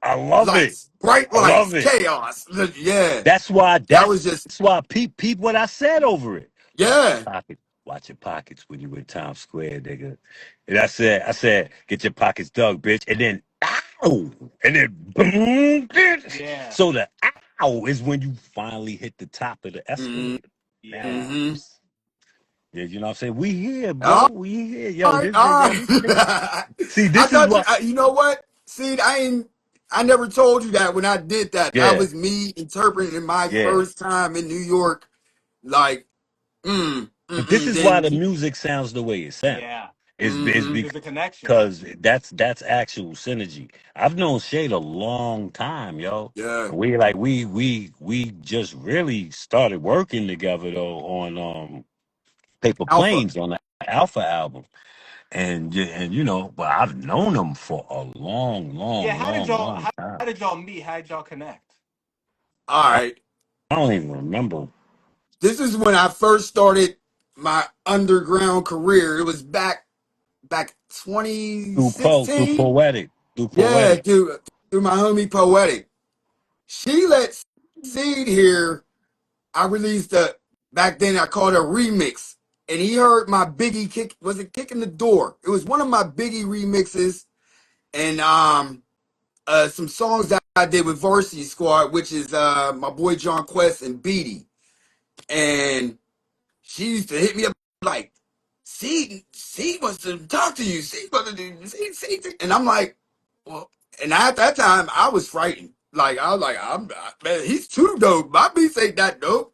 I love it. lights, bright I lights, love it. chaos. Yeah, That's why that that's was just that's why peep what I said over it. Watch your yeah. pockets. Watch your pockets when you in Times Square, nigga. And I said, get your pockets dug, bitch. And then ow. And then boom, bitch. Yeah. So the ow is when you finally hit the top of the Mm-hmm. escalator. Now. Mm-hmm. Yeah, you know what I'm saying? We here, bro. All We here. Yo, right, this all nigga, right. this nigga. See, I this is thought you. what You know what? See, I never told you that when I did that. That yeah, was me interpreting my yeah. first time in New York. Like, But this is why then, the music sounds the way it sounds. Yeah. Is mm-hmm. There's a connection. because that's actual synergy. I've known Shade a long time, yo. Yeah, We just really started working together though on Paper Alpha. Planes on the Alpha album. And you know, but I've known him for a long, Yeah. long, long, long How time. did y'all meet? How did y'all connect? All I, right. I don't even remember. This is when I first started my underground career. It was back Through 2016. poetic, through Yeah, poetic. through my homie Poetic. She let Seed here. I released a back then I called it a remix. And he heard my Biggie kick was it kicking the door? It was one of my Biggie remixes. And some songs that I did with Varsity Squad, which is my boy John Quest and Beatty. And she used to hit me up like, C wants to talk to you. C wants to do C. And I'm like, well, and at that time I was frightened. Like I was like, man, he's too dope. My beats ain't that dope.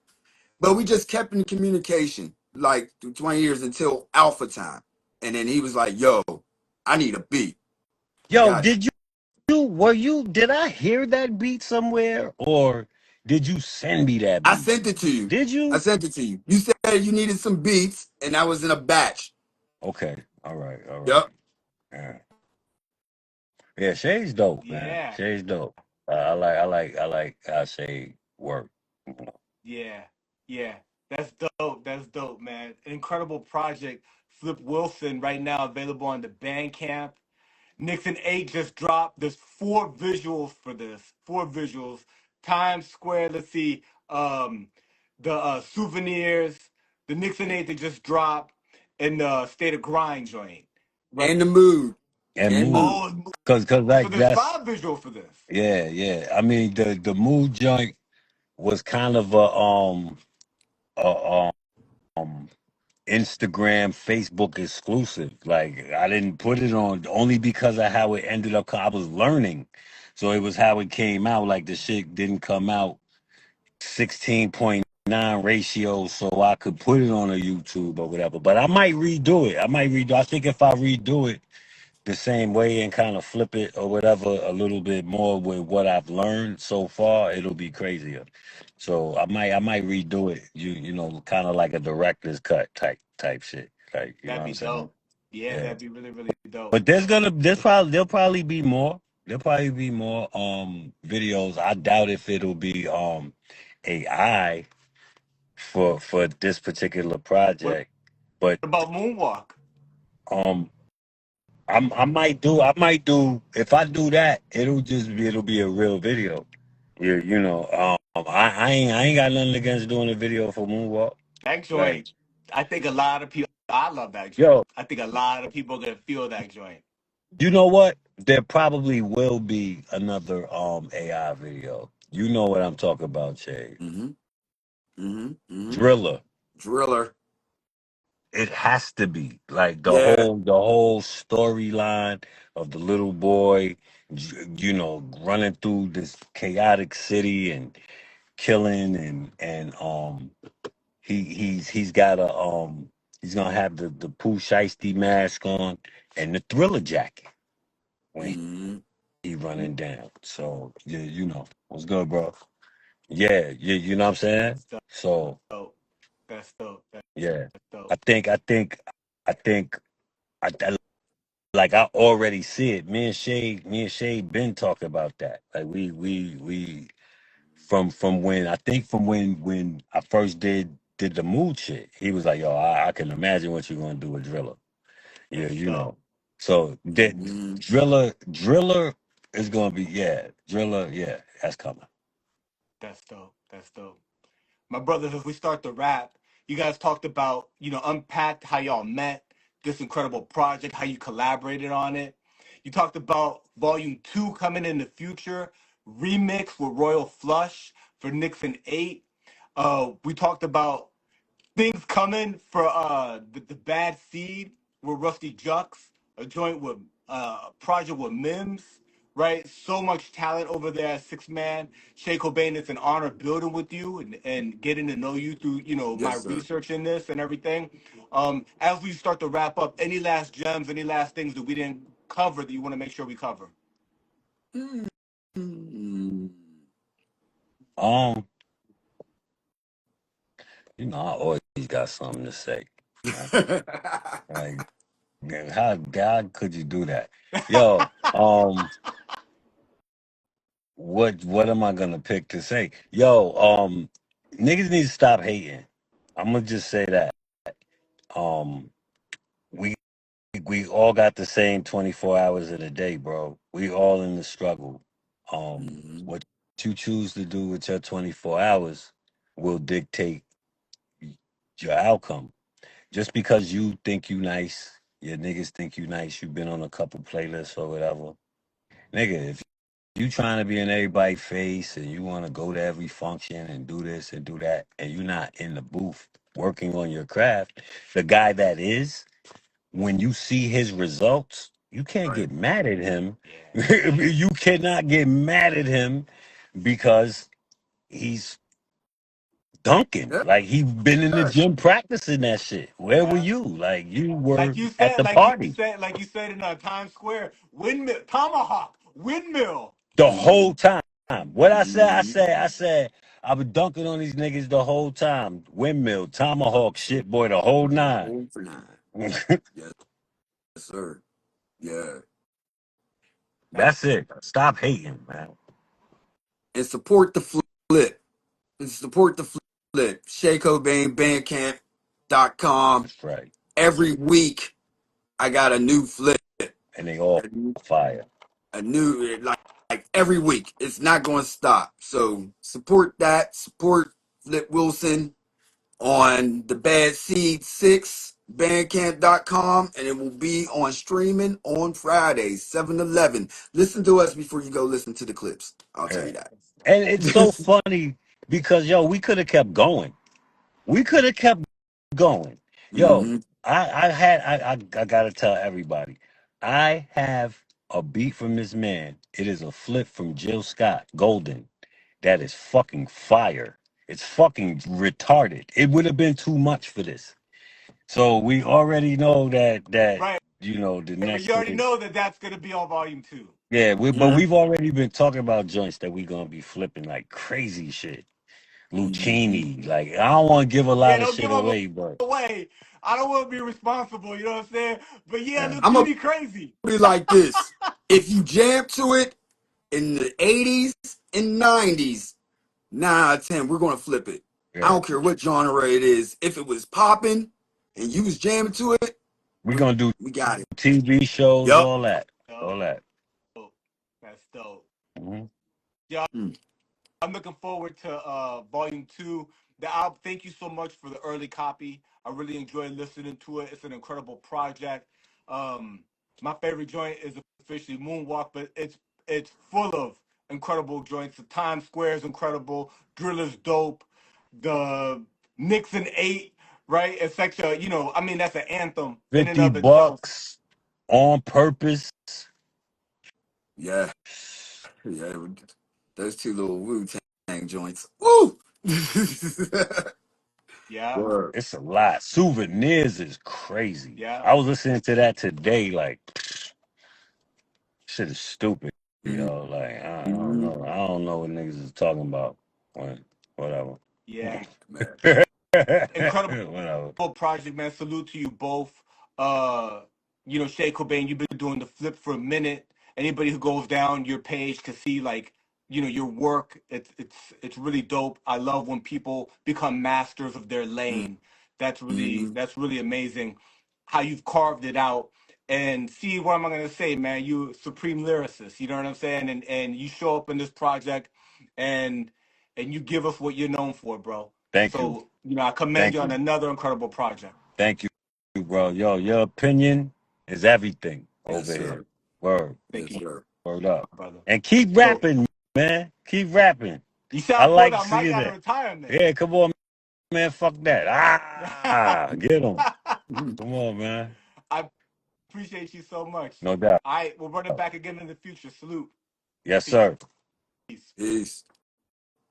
But we just kept in communication like through 20 years until Alpha time. And then he was like, yo, I need a beat. I Yo, got you. did did I hear that beat somewhere, or did you send me that I beat? sent it to you. Did I you? sent it to you. You said you needed some beats, and that was in a batch. Okay. All right. All right. Yep. Yeah. Yeah, Shay's dope, man. Yeah, Shay's dope. I like how Shay work. You know. yeah, yeah. That's dope. That's dope, man. Incredible project. Flip Wilson right now available on the Bandcamp. Nixon 8 just dropped. There's four visuals for this. Four visuals. Times Square, let's see. The souvenirs, the Nixon 8 that just dropped, and the State of Grind joint. Right. And the mood. And And move, mood. Oh, cause so like there's that's five visuals for this. yeah, yeah. I mean the mood joint was kind of a Instagram, Facebook exclusive. Like I didn't put it on only because of how it ended up. I was learning, so it was how it came out. Like the shit didn't come out 16.9 ratio, so I could put it on a YouTube or whatever. But I might redo it. I might redo. I think if I redo it the same way and kind of flip it or whatever a little bit more with what I've learned so far, it'll be crazier. So I might redo it. You know, kind of like a director's cut type shit. Like you know That'd what be I'm saying? dope. Yeah, Yeah. that'd be really, really dope. But there'll probably be more. There'll probably be more videos. I doubt if it'll be AI for this particular What project. But about Moonwalk? um I might do if I do that, it'll be a real video. You know, I ain't got nothing against doing a video for Moonwalk. That Like, joint, I think a lot of people, I love that joint. yo, I think a lot of people gonna feel that joint. you know what? There probably will be another AI video. You know what I'm talking about, Shay. Mm-hmm. Mm-hmm. Mm-hmm. Driller. Driller. It has to be. Like Yeah. the whole storyline of the little boy, you know, running through this chaotic city and killing and he's got a he's gonna have the Pooh Shiesty mask on and the Thriller jacket when Mm-hmm. he running down. So yeah, you know what's good, bro. Yeah, you know what I'm saying. That's So dope. That's dope. That's yeah, dope. I think I think I like I already see it. Me and Shay been talking about that. Like we from when I think from when I first did the mood shit. He was like, "Yo, I can imagine what you're gonna do with Driller." Yeah, That's you dope. know. So that Mm-hmm. Driller is gonna be Driller. Yeah, that's coming. That's dope. That's dope. My brothers, as we start the rap, you guys talked about, unpacked how y'all met, this incredible project, how you collaborated on it. You talked about volume 2 coming in the future, remix with Royal Flush for Nixon 8. We talked about things coming for the Bad Seed with Rusty Jux, a joint with a project with Mims, right? So much talent over there at Six Man. Shay Cobain, it's an honor building with you and getting to know you through, my Yes, sir. research in this and everything. As we start to wrap up, any last gems, any last things that we didn't cover that you want to make sure we cover? Mm-hmm. Um, you know, I always got something to say. Right? Like, man, how God could you do that? Yo, what am I gonna pick to say? Yo, niggas need to stop hating. I'm gonna just say that. Um, we we all got the same 24 hours in a day, bro. We all in the struggle. Mm-hmm. What you choose to do with your 24 hours will dictate your outcome. Just because you think you nice, your niggas think you nice, you've been on a couple playlists or whatever. Nigga, if you trying to be in everybody's face and you want to go to every function and do this and do that, and you're not in the booth working on your craft, the guy that is, when you see his results, you can't Right. get mad at him. Yeah. You cannot get mad at him because he's dunking. Yeah. Like he been in the Yeah. gym practicing that shit. Where were Yeah. you? Like you were Like you at said, the like you party said, like you said in Times Square, windmill, tomahawk, windmill. the Mm-hmm. whole time. What I said, Mm-hmm. I said, I was dunking on these niggas the whole time. Windmill, tomahawk, shit, boy, the whole The nine. whole nine. Yes, sir. Yeah. That's it. Stop hating, man. And support the flip. And support the flip. Shay Cobain, Bandcamp.com. That's right. Every week I got a new flip. And they all fire. A new like every week. It's not going to stop. So support that. Support Flip Wilson on the Bad Seed 6 bandcamp.com, and it will be on streaming on Fridays 7-11. Listen to us before you go listen to the clips. I'll tell Yeah. you that. And it's so funny because yo, we could have kept going. We could have kept going. Yo, Hmm. I gotta tell everybody. I have a beat from this man. It is a flip from Jill Scott, Golden. That is fucking fire. It's fucking retarded. It would have been too much for this. So we already know that Right. the But next you already thing. know that that's gonna be on volume two. Yeah, but Hmm. we've already been talking about joints that we gonna be flipping like crazy shit. Hmm. Lucchini. Like I don't want to give a Yeah, lot of don't shit give them away, but away. I don't want to be responsible. You know what I'm saying? But yeah, yeah, I'm going to Lucini crazy. put it like this. If you jam to it in the 80s and 90s, 9 out of 10, we're going to flip it. I yeah. don't care what genre it is. If it was popping and you was jamming to it, We gonna do we got it. TV shows, Yup. all that, Dope. all that. That's dope. Hmm. Yeah, Mm. I'm looking forward to volume two. The album. Thank you so much for the early copy. I really enjoyed listening to it. It's an incredible project. Um, my favorite joint is officially Moonwalk, but it's full of incredible joints. The Times Square is incredible. Driller's dope. The Knicks and Eight, right? It's such a I mean that's an anthem in and 50 of itself. bucks on purpose. Yeah. Yeah. Those two little Wu Tang joints. Woo! Yeah, Word. It's a lot. Souvenirs is crazy. yeah, I was listening to that today, like shit is stupid, Mhm. yo. Like I don't Mhm. know. I don't know what niggas is talking about. When whatever. yeah. Man. Incredible Whatever. project, man. Salute to you both. Uh, Shay Cobain, you've been doing the flip for a minute. Anybody who goes down your page can see like, your work. It's really dope. I love when people become masters of their lane. Mhm. That's really amazing how you've carved it out. And see what am I gonna say, man? You supreme lyricist, you know what I'm saying? And you show up in this project and and you give us what you're known for, bro. Thank you. So, I commend Thank you on you. another incredible project. Thank you, bro. Yo, your opinion is everything Yes, over here. sir. Word. Thank Yes, you, sir. Word up. my brother. And keep So, rapping, man. Keep rapping. you I sound good. like I might seeing got a that. retirement. Yeah, come on, man. Fuck that. Ah, get him. Mhm. Come on, man. I appreciate you so much. No doubt. All right, we'll run it back again in the future. Salute. Yes, Peace. sir. Peace.